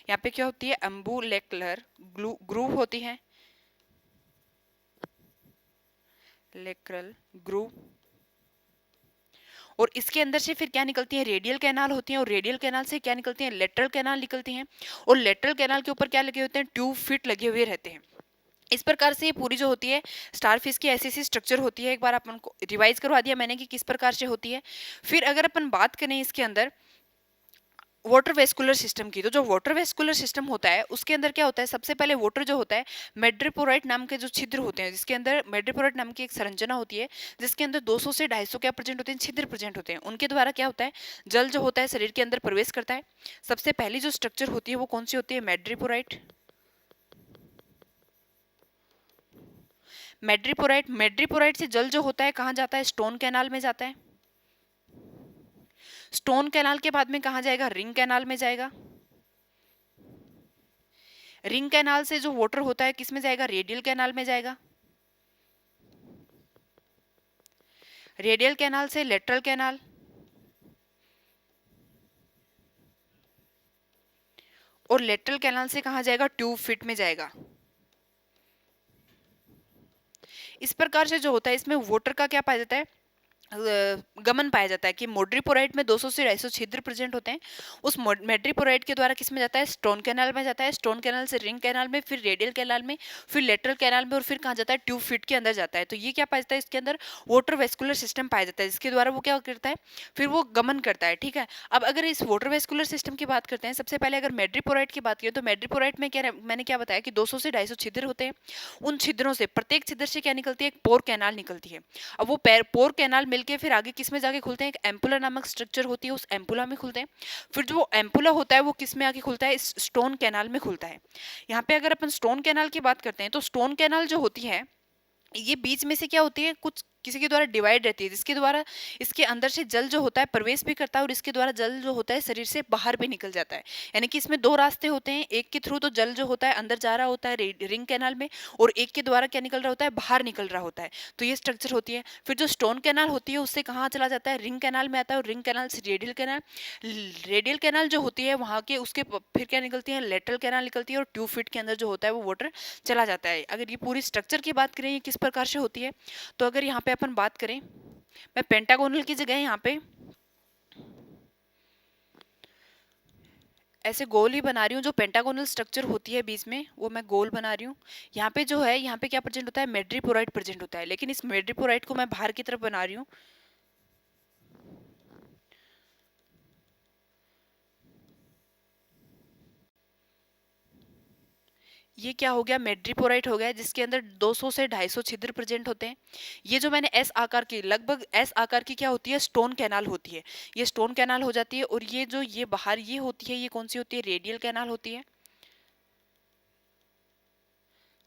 यहाँ पे क्या होती है, अम्बुलेकुलर ग्रूव होती है, लेक्रल ग्रूव। और इसके अंदर से फिर क्या निकलती है, रेडियल कैनाल होती हैं। और रेडियल कैनाल से क्या निकलती हैं, लेटरल कैनाल निकलती हैं। और लेटरल कैनाल के ऊपर क्या लगे होते हैं, ट्यूब फिट लगे हुए रहते हैं। इस प्रकार से ये पूरी जो होती है स्टारफिश की ऐसी स्ट्रक्चर होती है। एक बार अपन को रिवाइज करवा दिया मैंने कि किस प्रकार से होती है। फिर अगर अपन बात करें इसके अंदर वाटर वेस्कुलर सिस्टम की, तो जो वाटर वेस्कुलर सिस्टम होता है उसके अंदर क्या होता है, सबसे पहले वाटर जो होता है मेड्रिपोराइट नाम के जो छिद्र होते हैं, जिसके अंदर मेड्रिपोराइट नाम की एक संरचना होती है जिसके अंदर 200 से 250 क्या प्रेजेंट होते हैं, छिद्र प्रेजेंट होते हैं। उनके द्वारा क्या होता है, जल जो होता है शरीर के अंदर प्रवेश करता है। सबसे पहली जो स्ट्रक्चर होती है वो कौन सी होती है, मेड्रिपोराइट। मेड्रिपोराइट से जल जो होता है कहाँ जाता है, स्टोन कैनाल में जाता है। स्टोन कैनाल के बाद में कहाँ जाएगा, रिंग कैनाल में जाएगा। रिंग कैनाल से जो वाटर होता है किस में जाएगा, रेडियल कैनाल में जाएगा। रेडियल कैनाल से लेटरल कैनाल, और लेटरल कैनाल से कहाँ जाएगा, ट्यूब फिट में जाएगा। इस प्रकार से जो होता है इसमें वाटर का क्या पाया जाता है, गमन पाया जाता है कि मोड्रिपोराइट में 200 से 250 छिद्र प्रेजेंट होते हैं। उस मेड्रिपोराइट के द्वारा किस में जाता है, स्टोन कैनाल में जाता है। स्टोन कैनाल से रिंग कैनाल में, फिर रेडियल कैनाल में, फिर लेटरल कैनाल में, और फिर कहाँ जाता है, ट्यूब फिट के अंदर जाता है। तो ये क्या पाया जाता है, इसके अंदर वाटर वेस्कुलर सिस्टम पाया जाता है जिसके द्वारा वो क्या करता है, फिर वो गमन करता है। ठीक है, अब अगर इस वाटर वेस्कुलर सिस्टम की बात करते हैं, सबसे पहले अगर मेड्रिपोराइट की बात करें तो मेड्रिपोराइट में क्या, मैंने क्या बताया कि 200 से 250 छिद्र होते हैं। उन छिद्रों से प्रत्येक छिद्र से क्या निकलती है, एक पोर कैनाल निकलती है। अब वो पोर कैनाल मिलके फिर आगे किस में जाके खुलते हैं, एक एम्पुला नामक स्ट्रक्चर होती है, उस एम्पुला में खुलते हैं। फिर जो एम्पुला होता है वो किस में आके खुलता है, इस स्टोन कैनाल में खुलता है। यहाँ पे अगर अपन स्टोन कैनाल की बात करते हैं तो स्टोन कैनाल जो होती है ये बीच में से क्या होती है, कुछ किसी के द्वारा डिवाइड रहती है, जिसके द्वारा इसके अंदर से जल जो होता है प्रवेश भी करता है और इसके द्वारा जल जो होता है शरीर से बाहर भी निकल जाता है। यानी कि इसमें दो रास्ते होते हैं, एक के थ्रू तो जल जो होता है अंदर जा रहा होता है रिंग कैनाल में, और एक के द्वारा क्या निकल रहा होता है, बाहर निकल रहा होता है। तो ये स्ट्रक्चर होती है। फिर जो स्टोन कैनाल होती है उससे कहाँ चला जाता है, रिंग कैनाल में आता है, और रिंग कैनाल से रेडियल कैनाल। रेडियल कैनाल जो होती है वहाँ के उसके फिर क्या निकलती है, लेटरल कैनाल निकलती है, और ट्यूब फिट के अंदर जो होता है वो वाटर चला जाता है। अगर ये पूरी स्ट्रक्चर की बात करें ये किस प्रकार से होती है, तो अगर यहाँ पे अपन बात करें, मैं पेंटागोनल की जगह यहाँ पे ऐसे गोल ही बना रही हूँ। जो पेंटागोनल स्ट्रक्चर होती है बीच में वो मैं गोल बना रही हूँ। यहाँ पे जो है, यहाँ पे क्या प्रेजेंट होता है, मेड्रीपोराइट प्रेजेंट होता है, लेकिन इस मेड्रीपोराइट को मैं बाहर की तरफ बना रही हूँ। ये क्या हो गया, मेड्रीपोराइट हो गया, जिसके अंदर 200 से 250 छिद्र प्रेजेंट होते हैं। ये जो मैंने एस आकार की, लगभग एस आकार की क्या होती है, स्टोन कैनाल होती है। ये स्टोन कैनाल हो जाती है। और ये जो ये बाहर ये होती है, ये कौन सी होती है, रेडियल कैनाल होती है,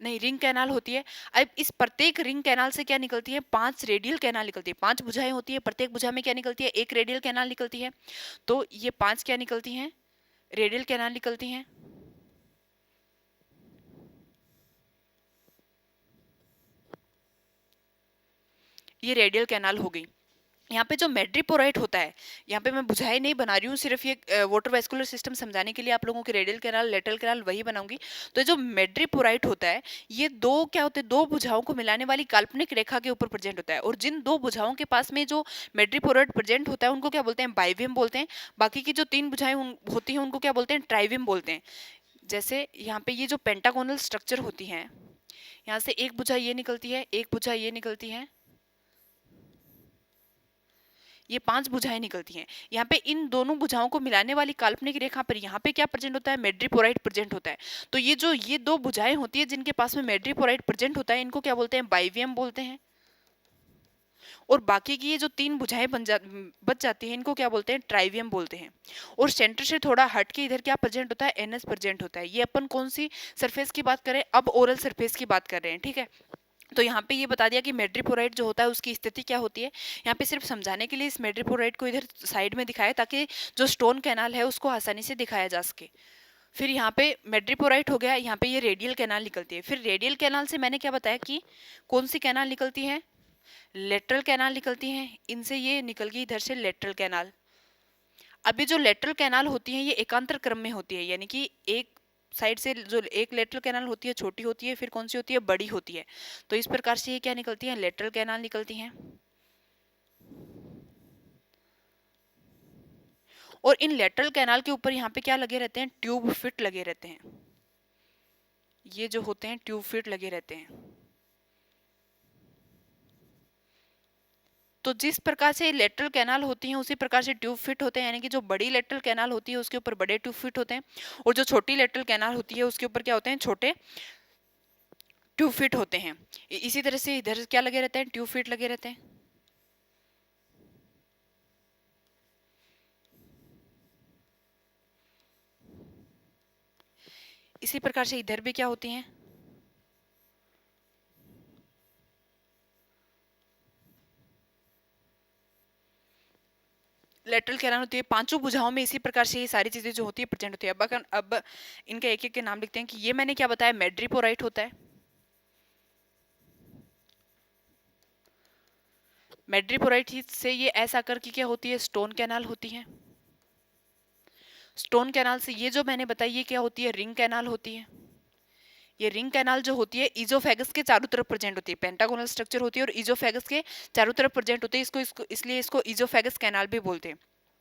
नहीं रिंग कैनाल होती है। अब इस प्रत्येक रिंग कैनाल से क्या निकलती है, 5 रेडियल कैनाल निकलती है। 5 भुजाएं होती है, प्रत्येक भुजा में क्या निकलती है, एक रेडियल कैनाल निकलती है। तो ये 5 क्या निकलती हैं, रेडियल कैनाल निकलती हैं। ये रेडियल कैनाल हो गई। यहाँ पे जो मेड्रीपोराइट होता है, यहाँ पे मैं बुझाई नहीं बना रही हूँ, सिर्फ ये वाटर वेस्कुलर सिस्टम समझाने के लिए आप लोगों के रेडियल कैनाल लेटरल कैनाल वही बनाऊंगी। तो जो मेड्रीपोराइट होता है, ये दो क्या होते हैं, दो भुजाओं को मिलाने वाली काल्पनिक रेखा के ऊपर प्रेजेंट होता है। और जिन दो भुजाओं के पास में जो मेड्रीपोराइट प्रेजेंट होता है उनको क्या बोलते हैं, बाइवियम बोलते हैं। बाकी की जो 3 भुजाएं होती हैं उनको क्या बोलते हैं, ट्राइवियम बोलते हैं। जैसे यहाँ पे ये जो पेंटागोनल स्ट्रक्चर होती है, यहाँ से एक भुजा ये निकलती है, एक भुजा ये निकलती है, ये 5 भुजाएं निकलती हैं। यहाँ पे इन दोनों भुजाओं को मिलाने वाली काल्पनिक रेखा पर यहाँ पे क्या प्रेजेंट होता है, मेड्रीपोराइट प्रेजेंट होता है। तो ये दो भुजाएं होती है जिनके पास में मेड्रीपोराइट प्रेजेंट होता है, इनको क्या बोलते हैं, बाइवियम बोलते हैं। और बाकी की ये जो 3 भुजाएं बच जाती हैं, इनको क्या बोलते हैं, ट्राइवियम बोलते हैं। और सेंटर से थोड़ा हट के इधर क्या प्रेजेंट होता है, एनएस प्रेजेंट होता है। ये अपन कौन सी सरफेस की बात करें, अब ओरल सरफेस की बात कर रहे हैं, ठीक है। तो यहाँ पे ये बता दिया कि मेड्रीपोराइट जो होता है उसकी स्थिति क्या होती है। यहाँ पे सिर्फ समझाने के लिए इस मेड्रीपोराइट को इधर साइड में दिखाया, ताकि जो स्टोन कैनाल है उसको आसानी से दिखाया जा सके। फिर यहाँ पे मेड्रीपोराइट हो गया, यहाँ पे ये रेडियल कैनाल निकलती है। फिर रेडियल कैनाल से मैंने क्या बताया कि कौन सी कैनाल निकलती है, लेटरल कैनाल निकलती है। इनसे ये निकल गई इधर से लेटरल कैनाल। अभी जो लेटरल कैनाल होती है ये एकांतर क्रम में होती है, यानी कि एक साइड से जो एक लेटरल कैनाल होती है छोटी होती है, फिर कौन सी होती है, बड़ी होती है। तो इस प्रकार से ये क्या निकलती है, लेटरल कैनाल निकलती हैं। और इन लेटरल कैनाल के ऊपर यहाँ पे क्या लगे रहते हैं, ट्यूब फिट लगे रहते हैं। ये जो होते हैं ट्यूब फिट लगे रहते हैं। तो जिस प्रकार से लेटरल कैनाल होती हैं उसी प्रकार से ट्यूब फिट होते हैं, यानी कि जो बड़ी लेटरल कैनाल होती है उसके ऊपर बड़े ट्यूब फिट होते हैं, और जो छोटी लेटरल कैनाल होती है उसके ऊपर क्या होते हैं, छोटे ट्यूब फिट होते हैं। इसी तरह से इधर क्या लगे रहते हैं, ट्यूब फिट लगे रहते हैं। इसी प्रकार से इधर भी क्या होती हैं, लेटरल कैनाल होती है। पांचों भुजाओं में इसी प्रकार से ये सारी चीजें जो होती है प्रेजेंट होती है। अब इनका एक एक के नाम लिखते हैं कि ये मैंने क्या बताया, मेड्रीपोराइट होता है। मेड्रीपोराइट से ये एस आकर की क्या होती है, स्टोन कैनाल होती है। स्टोन कैनाल से ये जो मैंने बताई ये क्या होती है, रिंग कैनाल होती है। ये रिंग कैनाल जो होती है इजोफेगस के चारों तरफ प्रेजेंट होती है। पेंटागोनल स्ट्रक्चर होती है और इजोफेगस के चारों तरफ प्रेजेंट होती है। इसको इसलिए इसको इजोफेगस कैनाल भी बोलते हैं।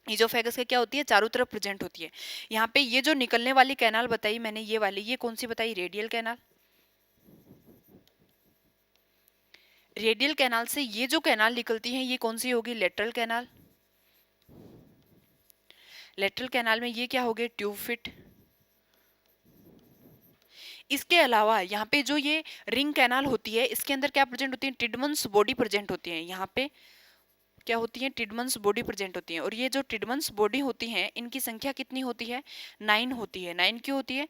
इजोफेगस के क्या होती है, चारों तरफ प्रेजेंट होती है। यहाँ पे ये जो निकलने वाली कैनाल बताई मैंने, ये वाली, ये कौन सी बताई, रेडियल कैनाल। रेडियल कैनाल से ये जो कैनाल निकलती है ये कौन सी होगी, लेटरल कैनाल। लेटरल कैनाल में ये क्या हो गए, ट्यूब फिट। इसके अलावा यहाँ पे जो ये रिंग कैनाल होती है इसके अंदर क्या प्रेजेंट होती है, टिडमंस बॉडी प्रेजेंट होती है। यहाँ पे क्या होती है, टिडमंस बॉडी प्रेजेंट होती है। और ये जो टिडमंस बॉडी होती है इनकी संख्या कितनी होती है, 9 होती है। 9 क्यों होती है,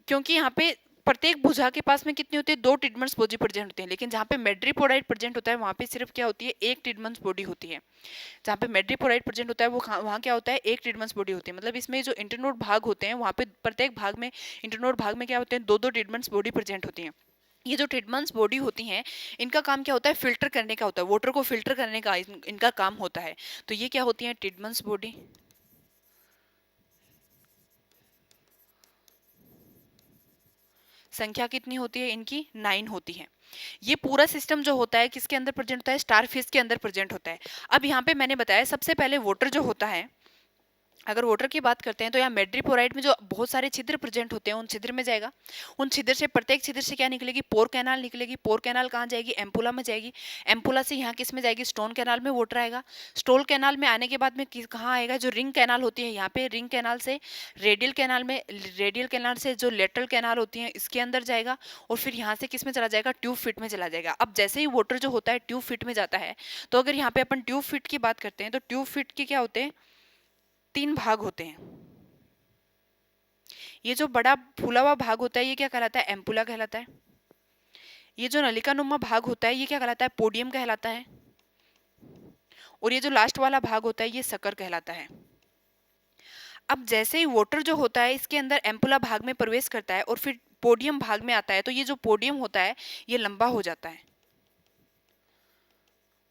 क्योंकि यहाँ पे प्रत्येक भुजा के पास में कितनी होती है, 2 टिडमंड्स बॉडी प्रेजेंट होते हैं, लेकिन जहाँ पे मेड्रिपोराइड प्रेजेंट होता है वहाँ पे सिर्फ क्या होती है, 1 टिडमंड्स बॉडी होती है। जहाँ पे मेड्रिपोराइड प्रेजेंट होता है वो वहाँ क्या होता है, 1 टिडमंड्स बॉडी होती है। मतलब इसमें जो इंटरनोड भाग होते हैं वहाँ पे प्रत्येक भाग में, इंटरनोड भाग में क्या होते हैं, 2-2 टिडमंड्स बॉडी प्रेजेंट होती हैं। ये जो टिडमंड्स बॉडी होती हैं इनका काम क्या होता है, फिल्टर करने का होता है, वाटर को फिल्टर करने का इनका काम होता है। तो ये क्या होती है, टिडमंड्स बॉडी। संख्या कितनी होती है इनकी, 9 होती है। ये पूरा सिस्टम जो होता है किसके अंदर प्रेजेंट होता है, स्टारफिश के अंदर प्रेजेंट होता है। अब यहाँ पे मैंने बताया सबसे पहले वाटर जो होता है, अगर वाटर की बात करते हैं तो यहाँ मेड्रिपोराइड में जो बहुत सारे छिद्र प्रेजेंट होते हैं उन छिद्र में जाएगा। उन छिद्र से, प्रत्येक छिद्र से क्या निकलेगी, पोर कैनाल निकलेगी। पोर कैनाल कहाँ जाएगी, एम्पुला में जाएगी। एम्पुला से यहाँ किस में जाएगी, स्टोन कैनाल में वाटर आएगा। स्टोन कैनाल में आने के बाद में कहाँ आएगा, जो रिंग कैनाल होती है यहाँ पे, रिंग कैनाल से रेडियल कैनाल में, रेडियल कैनाल से जो लेटरल कैनाल होती है इसके अंदर जाएगा, और फिर यहाँ से किस में चला जाएगा, ट्यूब फिट में चला जाएगा। अब जैसे ही वाटर जो होता है ट्यूब फिट में जाता है, तो अगर यहाँ पे अपन ट्यूब फिट की बात करते हैं तो ट्यूब फिट के क्या होते हैं, 3 भाग होते हैं। ये जो बड़ा फूला हुआ भाग होता है ये क्या कहलाता है, एम्पुला कहलाता है। ये जो नलिका नुमा भाग होता है ये क्या कहलाता है, पोडियम कहलाता है। और ये जो लास्ट वाला भाग होता है ये सकर कहलाता है। अब जैसे ही वाटर जो होता है इसके अंदर एम्पुला भाग में प्रवेश करता है और फिर पोडियम भाग में आता है, तो ये जो पोडियम होता है ये लंबा हो जाता है।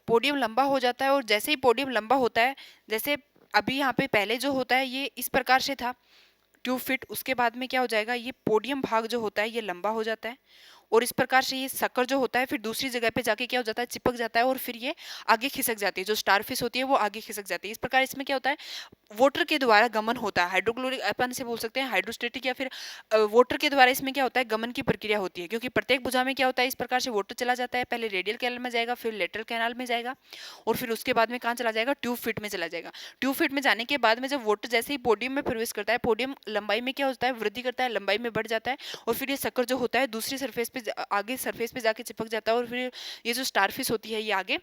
पोडियम लंबा हो जाता है, और जैसे ही पोडियम लंबा होता है, जैसे अभी यहाँ पे पहले जो होता है ये इस प्रकार से था ट्यूब फिट, उसके बाद में क्या हो जाएगा, ये पोडियम भाग जो होता है ये लंबा हो जाता है, और इस प्रकार से ये शक्कर जो होता है फिर दूसरी जगह पे जाके क्या हो जाता है, चिपक जाता है, और फिर ये आगे खिसक जाती है। जो स्टारफिश होती है वो आगे खिसक जाती है। इस प्रकार इसमें क्या होता है, वाटर के द्वारा गमन होता है। हाइड्रोक्लोरिक अपन से बोल सकते हैं हाइड्रोस्टेटिक, या फिर वाटर के द्वारा इसमें क्या होता है, गमन की प्रक्रिया होती है। क्योंकि प्रत्येक भुजा में क्या होता है, इस प्रकार से वाटर चला जाता है, पहले रेडियल कैनाल में जाएगा, फिर लेटरल कैनाल में जाएगा, और फिर उसके बाद में कहाँ चला जाएगा, ट्यूब फिट में चला जाएगा। ट्यूब फिट में जाने के बाद में जब वाटर जैसे ही पोडियम में प्रवेश करता है, पोडियम लंबाई में क्या होता है, वृद्धि करता है, लंबाई में बढ़ जाता है, और फिर ये शक्कर जो होता है दूसरी सरफेस पे आगे सरफेस पे जाके चिपक जाता है, और फिर ये जो स्टारफिश होती है ये आगे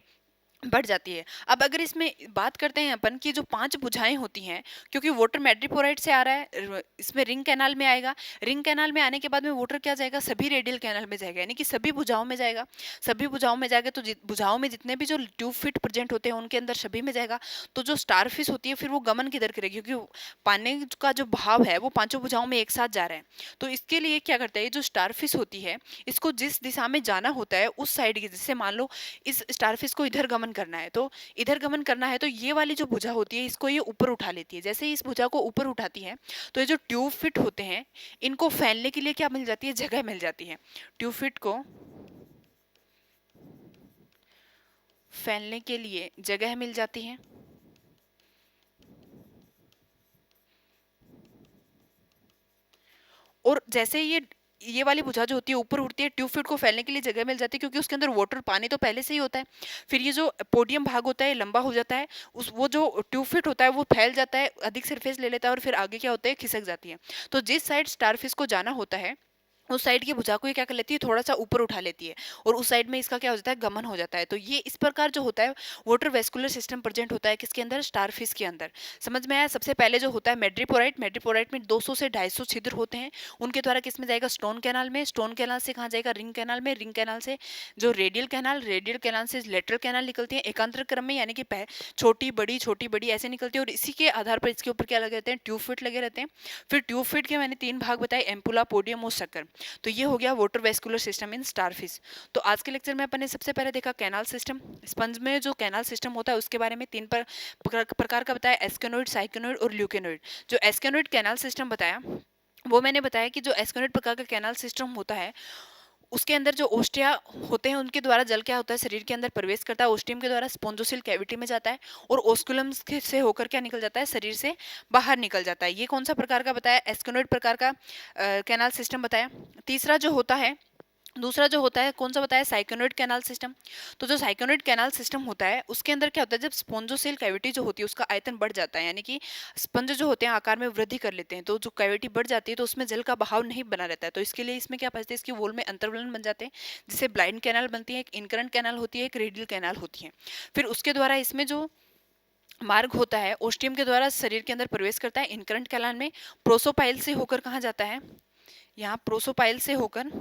बढ़ जाती है। अब अगर इसमें बात करते हैं अपन की जो 5 भुजाएं होती हैं, क्योंकि वाटर मेड्रिपोराइड से आ रहा है, इसमें रिंग कैनाल में आएगा। रिंग कैनाल में आने के बाद में वाटर क्या जाएगा, सभी रेडियल कैनाल में जाएगा, यानी कि सभी भुजाओं में जाएगा। सभी भुजाओं में जाएगा तो भुजाओं में जितने भी जो ट्यूब फिट प्रेजेंट होते हैं उनके अंदर सभी में जाएगा। तो जो स्टारफिश होती है फिर वो गमन किधर करेगी, क्योंकि पानी का जो भाव है वो पांचों भुजाओं में एक साथ जा रहा है। तो इसके लिए क्या करता है, ये जो स्टारफिश होती है इसको जिस दिशा में जाना होता है उस साइड की, जैसे मान लो इस स्टारफिश को इधर गमन करना है, तो इधर गमन करना है तो ये वाली जो भुजा होती है इसको ये ऊपर उठा लेती है। जैसे ही इस भुजा को ऊपर उठाती है तो ये जो ट्यूब फिट होते हैं इनको फैलने के लिए क्या मिल जाती है, जगह मिल जाती है। ट्यूब फिट को फैलने के लिए जगह मिल जाती है। और जैसे ये वाली भुजा जो होती है ऊपर उठती है, ट्यूब फिट को फैलने के लिए जगह मिल जाती है, क्योंकि उसके अंदर वाटर पानी तो पहले से ही होता है। फिर ये जो पोडियम भाग होता है लंबा हो जाता है, उस वो जो ट्यूब फिट होता है वो फैल जाता है, अधिक सरफेस ले लेता है, और फिर आगे क्या होता है, खिसक जाती है। तो जिस साइड स्टारफिश को जाना होता है उस साइड की भुजा को ये क्या कर लेती है, थोड़ा सा ऊपर उठा लेती है, और उस साइड में इसका क्या हो जाता है, गमन हो जाता है। तो ये इस प्रकार जो होता है वाटर वेस्कुलर सिस्टम प्रेजेंट होता है किसके अंदर, स्टारफिश के अंदर। समझ में आया। सबसे पहले जो होता है मेड्रिपोराइट, मेड्रिपोराइट में 200 से 250 छिद्र होते हैं, उनके द्वारा किस में जाएगा, स्टोन कैनाल में। स्टोन कैनाल से कहाँ जाएगा, रिंग कैनाल में। रिंग कैनाल से जो रेडियल कैनाल, रेडियल कैनाल से लेटरल कैनाल निकलती है एकांतर क्रम में, यानी कि छोटी बड़ी ऐसे निकलती है, और इसी के आधार पर इसके ऊपर क्या लगे रहते हैं, ट्यूब फिट लगे रहते हैं। फिर ट्यूब फिट के मैंने 3 भाग बताए, एम्पुला, पोडियम और शक्कर। तो ये हो गया water vascular system in starfish. तो आज के लेक्चर में अपन ने सबसे पहले देखा कैनाल सिस्टम। स्पंज में जो कैनाल सिस्टम होता है उसके बारे में 3 प्रकार का बताया, एस्केनोइड, साइक्लोनोइड और ल्यूकेनोइड। जो एस्केनोइड कैनाल सिस्टम बताया वो मैंने बताया कि जो एस्केनोइड प्रकार का कैनाल सिस्टम होता है उसके अंदर जो ओस्टिया होते हैं उनके द्वारा जल क्या होता है, शरीर के अंदर प्रवेश करता है। ओस्टियम के द्वारा स्पोंजोसिल कैविटी में जाता है, और ओस्कुलम से होकर क्या निकल जाता है, शरीर से बाहर निकल जाता है। ये कौन सा प्रकार का बताया, एस्केनोइड प्रकार का कैनाल सिस्टम बताया। तीसरा जो होता है, दूसरा जो होता है कौन सा बताया, साइक्लोनोइड कैनाल सिस्टम। तो जो साइक्लोनोइड कैनाल सिस्टम होता है उसके अंदर क्या होता है, जब स्पोंजोसेल कैविटी जो होती है उसका आयतन बढ़ जाता है, यानी कि स्पंज जो होते हैं आकार में वृद्धि कर लेते हैं, तो जो कैविटी बढ़ जाती है तो उसमें जल का बहाव नहीं बना रहता है। तो इसके लिए इसमें क्या बचते हैं, इसकी वॉल में अंतर्वलन बन जाते हैं, जिससे ब्लाइंड कैनाल बनती है, एक इनकरेंट कैनाल होती है, एक रेडियल कैनाल होती है। फिर उसके द्वारा इसमें जो मार्ग होता है ओस्टियम के द्वारा शरीर के अंदर प्रवेश करता है इनकरेंट कैनाल में, प्रोसोपाइल से होकर कहाँ जाता है, यहाँ प्रोसोपाइल से होकर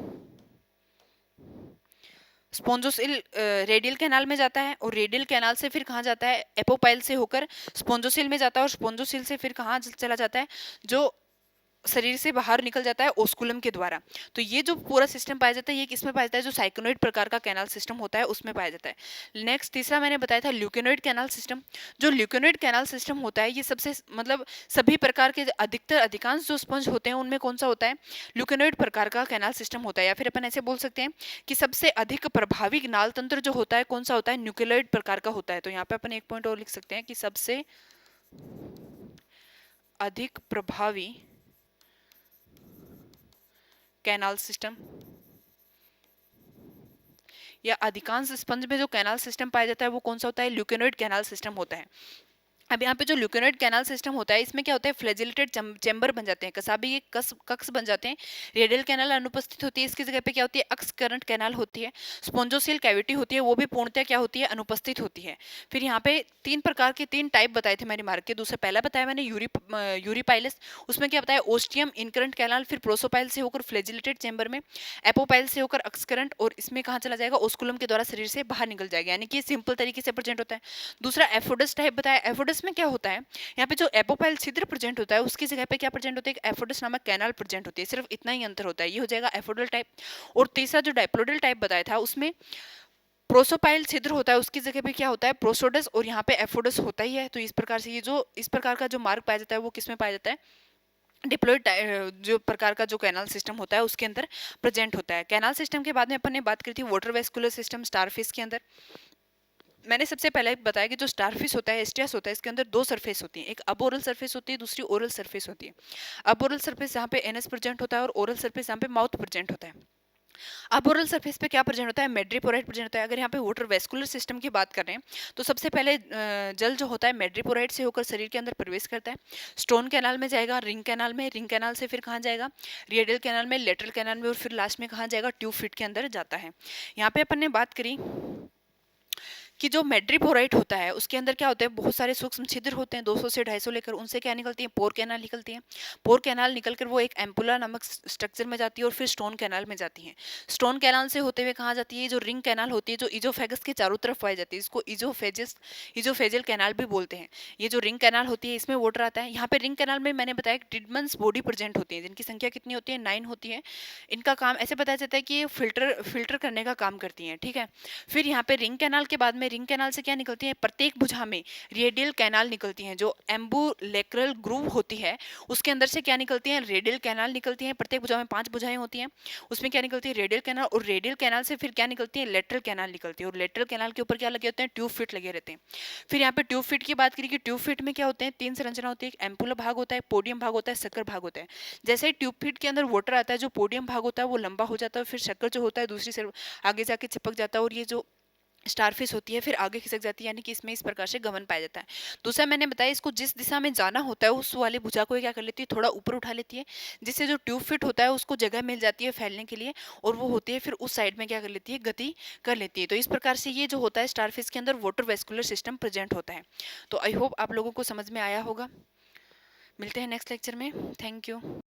स्पोंजोसिल रेडियल कैनाल में जाता है, और रेडियल कैनाल से फिर कहाँ जाता है, एपोपाइल से होकर स्पोंजोसिल में जाता है, और स्पोंजोसिल से फिर कहाँ चला जाता है, जो शरीर से बाहर निकल जाता है ओस्कुलम के द्वारा। तो ये जो पूरा सिस्टम पाया जाता है ये किसमें पाया जाता है, जो साइक्लोइड प्रकार का कैनाल सिस्टम होता है उसमें पाया जाता है। नेक्स्ट तीसरा मैंने बताया था ल्यूकेनोइड कैनाल सिस्टम। जो ल्यूकेनोइड कैनाल सिस्टम होता है ये सबसे मतलब सभी प्रकार के अधिकतर अधिकांश जो स्पंज होते हैं उनमें कौन सा होता है, ल्यूकेनोइड प्रकार का कैनाल सिस्टम होता है। या फिर अपन ऐसे बोल सकते हैं कि सबसे अधिक प्रभावी नाल तंत्र जो होता है कौन सा होता है, न्यूक्लियोइड प्रकार का होता है। तो यहाँ पे अपन एक पॉइंट और लिख सकते हैं कि सबसे अधिक प्रभावी कैनाल सिस्टम या अधिकांश स्पंज में जो कैनाल सिस्टम पाया जाता है वो कौन सा होता है, ल्यूकेनोइड कैनाल सिस्टम होता है। अब यहाँ पे जो ल्यूकेनोइड कैनाल सिस्टम होता है इसमें क्या होता है, फ्लैजिलेटेड चैम्बर बन जाते हैं, कसाबी के कक्ष बन जाते हैं। रेडियल कैनाल अनुपस्थित होती है, इसकी जगह पे क्या होती है, अक्स करंट कैनाल होती है। स्पोंजोसिल कैविटी होती है, वो भी पूर्णतः क्या होती है, अनुपस्थित होती है। फिर यहाँ पे तीन प्रकार के तीन टाइप बताए थे मैंने मार्क के। दूसरा पहला बताया मैंने यूरिपाइलस, उसमें क्या बताया, ओस्टियम इनकरंट कैनाल, फिर प्रोसोपाइल से होकर फ्लैजिलेटेड चैम्बर में, एपोपाइल से होकर अक्स करंट, और इसमें कहाँ चला जाएगा, ओस्कुलम के द्वारा शरीर से बाहर निकल जाएगा, यानी कि सिंपल तरीके से प्रेजेंट होता है। दूसरा एफोडस टाइप बताया। एफोडस में क्या होता है, यहाँ पे जो एपोपाइल छिद्र प्रेजेंट होता है उसकी जगह पे क्या प्रेजेंट होता है, एफोडस नामक कैनाल प्रेजेंट होती है। सिर्फ इतना ही अंतर होता है, ये हो जाएगा एफोडल टाइप। और तीसरा जो डायप्लोडल टाइप बताया था उसमें प्रोसोपाइल छिद्र होता है, उसकी जगह पे क्या होता है, प्रोसोडस, और यहाँ पे एफोडस होता ही है। तो इस प्रकार से ये जो इस प्रकार का जो मार्ग पाया जाता है वो किसमें पाया जाता है, डिप्लॉयड जो प्रकार का जो कैनाल सिस्टम होता है उसके अंदर प्रेजेंट होता है। कैनाल सिस्टम के बाद में अपन ने बात करी थी वाटर वेस्कुलर सिस्टम स्टारफिश के अंदर। मैंने सबसे पहले बताया कि जो स्टारफिश होता है, एस्टियस होता है, इसके अंदर दो सरफेस होती है, एक अब ओरल सरफेस होती है, दूसरी ओरल सरफेस होती है। अब ओरल सरफेस जहाँ पे एनएस प्रेजेंट होता है और ओरल सरफेस जहाँ पे माउथ प्रेजेंट होता है। अब ओरल सरफेस पे क्या प्रेजेंट होता है, मेड्रीपोराइट प्रेजेंट होता है। अगर यहाँ पे वाटर वेस्कुलर सिस्टम की बात कर रहे हैं तो सबसे पहले जल जो होता है मेड्रीपोराइट से होकर शरीर के अंदर प्रवेश करता है, स्टोन कैनाल में जाएगा, रिंग कैनाल में, रिंग कैनाल से फिर कहाँ जाएगा, रेडियल कैनाल में, लेटरल कैनाल में, और फिर लास्ट में कहाँ जाएगा, ट्यूब फिट के अंदर जाता है। यहाँ पे अपन ने बात करी कि जो मेड्रीपोराइट होता है उसके अंदर क्या होता है, बहुत सारे सूक्ष्म छिद्र होते हैं, 200 से 250 लेकर, उनसे क्या निकलती है, पोर कैनाल निकलती है। पोर कैनाल निकलकर वो एक एम्पुला नामक स्ट्रक्चर में जाती है और फिर स्टोन कैनाल में जाती है। स्टोन कैनाल से होते हुए कहाँ जाती है, जो रिंग कैनाल होती है जो इजोफेगस के चारों तरफ पाई जाती है, इसको इजोफेजल कैनाल भी बोलते हैं। ये जो रिंग कैनाल होती है इसमें वाटर आता है। यहाँ पे रिंग कैनाल में मैंने बताया ट्रीटमेंट्स बॉडी प्रेजेंट होती है, जिनकी संख्या कितनी होती है, 9 होती है। इनका काम ऐसे बताया जाता है कि ये फिल्टर करने का काम करती है, ठीक है। फिर यहाँ पे रिंग कैनाल के बाद में रिंग कैनाल से क्या निकलती है, प्रत्येक भुजा में रेडियल कैनाल निकलती हैं, जो एम्बुलेक्रल ग्रूव होती है उसके अंदर से क्या निकलती है, रेडियल कैनाल निकलती है। प्रत्येक भुजा में 5 भुजाएं होती हैं, उसमें क्या निकलती है, रेडियल कैनाल, और रेडियल कैनाल से फिर क्या निकलती है, लेटरल कैनाल निकलती है, और लेटरल कैनाल के ऊपर क्या लगे होते हैं, ट्यूब फिट लगे रहते हैं। फिर यहाँ पे ट्यूब फिट की बात करें कि ट्यूब फिट में क्या होते हैं, 3 संरचना होती है, एक एम्पुलर भाग होता है, पोडियम भाग होता है, शक्कर भाग होता है। जैसे ही ट्यूब फिट के अंदर वाटर आता है, जो पोडियम भाग होता है वो लंबा हो जाता है, फिर शक्कर जो होता है दूसरी से आगे जाके चिपक जाता है, और ये जो स्टारफिश होती है फिर आगे खिसक जाती है, यानी कि इसमें इस प्रकार से गमन पाया जाता है। दूसरा मैंने बताया इसको जिस दिशा में जाना होता है उस वाली भुजा को क्या कर लेती है, थोड़ा ऊपर उठा लेती है, जिससे जो ट्यूब फिट होता है उसको जगह मिल जाती है फैलने के लिए, और वो होती है फिर उस साइड में क्या कर लेती है, गति कर लेती है। तो इस प्रकार से ये जो होता है स्टारफिश के अंदर वाटर वेस्कुलर सिस्टम प्रेजेंट होता है। तो आई होप आप लोगों को समझ में आया होगा। मिलते हैं नेक्स्ट लेक्चर में। Thank you.